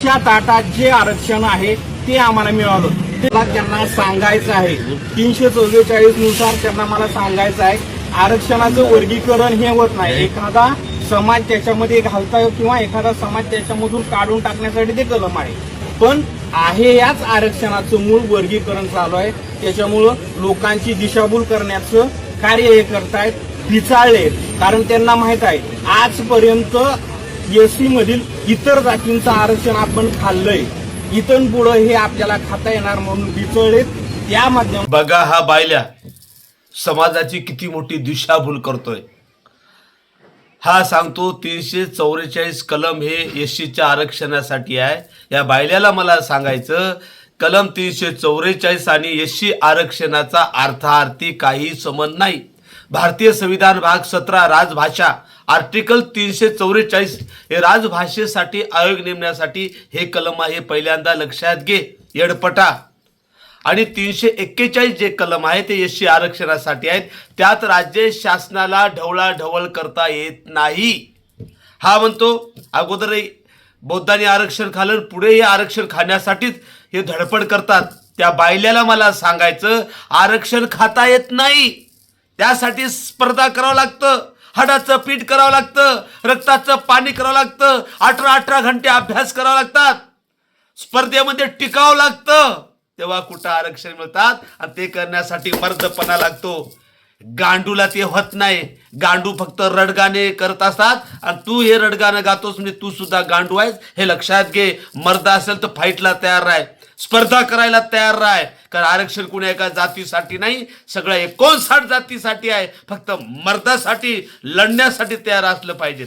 त्या ताटात जे आरक्षण आहे ते आम्हाला मिळालं. त्याला त्यांना सांगायचं आहे 344 नुसार त्यांना मला सांगायचं आहे आरक्षणाचं वर्गीकरण हे होत नाही. एखादा समाज त्याच्यामध्ये घालता किंवा एखादा समाज त्याच्यामधून काढून टाकण्यासाठी ते कलम आहे. पण आहे याच आरक्षणाचं मूळ वर्गीकरण चालू आहे. त्याच्यामुळं लोकांची दिशाभूल करण्याचं कार्य हे करतायत, पिचाळले. कारण त्यांना माहित आहे आजपर्यंत एससी मधील इतर जातींचं आरक्षण आपण खाल्लंय, इथून पुढं हे आपल्याला खाता येणार म्हणून पिचळलेत. त्या माध्यमात बघा हा बायल्या समाजाची किती मोठी दिशाभूल करतोय. हा सांगतो 344 कलम हे एससीच्या आरक्षणासाठी आहे. या बायल्याला मला सांगायचं कलम 344 आणि एससी आरक्षणाचा अर्थार्थी काही संबंध नाही. भारतीय संविधान भाग 17 राजभाषा आर्टिकल 344 हे राजभाषेसाठी आयोग नेमण्यासाठी हे कलम आहे. पहिल्यांदा लक्षात घे येडपटा. आणि 341 जे कलम आहे ते एससी आरक्षणासाठी आहेत. त्यात राज्य शासनाला ढवळाढवळ करता येत नाही. हा म्हणतो अगोदर बौद्धांनी आरक्षण खाल्लं, पुढे हे आरक्षण खाण्यासाठीच हे धडपड करतात. त्या बायल्याला मला सांगायचं आरक्षण खाता येत नाही, त्यासाठी स्पर्धा करावं लागतं, हाडाचं पीठ करावं लागतं, रक्ताचं पाणी करावं लागतं, 18 घंटे अभ्यास करावा लागतात, स्पर्धेमध्ये टिकावं लागतं, तेव्हा कुठं आरक्षण मिळतात. आणि ते करण्यासाठी मर्दपणा लागतो. गांडूला ते होत नाही. गांडू फक्त रडगाणे करत असतात आणि तू हे रडगाणं गातोस म्हणजे तू सुद्धा गांडू आहेस हे लक्षात घे. मर्द असेल तर फाईटला तयार राह, स्पर्धा करायला तयार राह. कारण आरक्षण कुणी एका जातीसाठी नाही, सगळ्या 59 जातीसाठी आहे. फक्त मर्दासाठी लढण्यासाठी तयार असलं पाहिजे.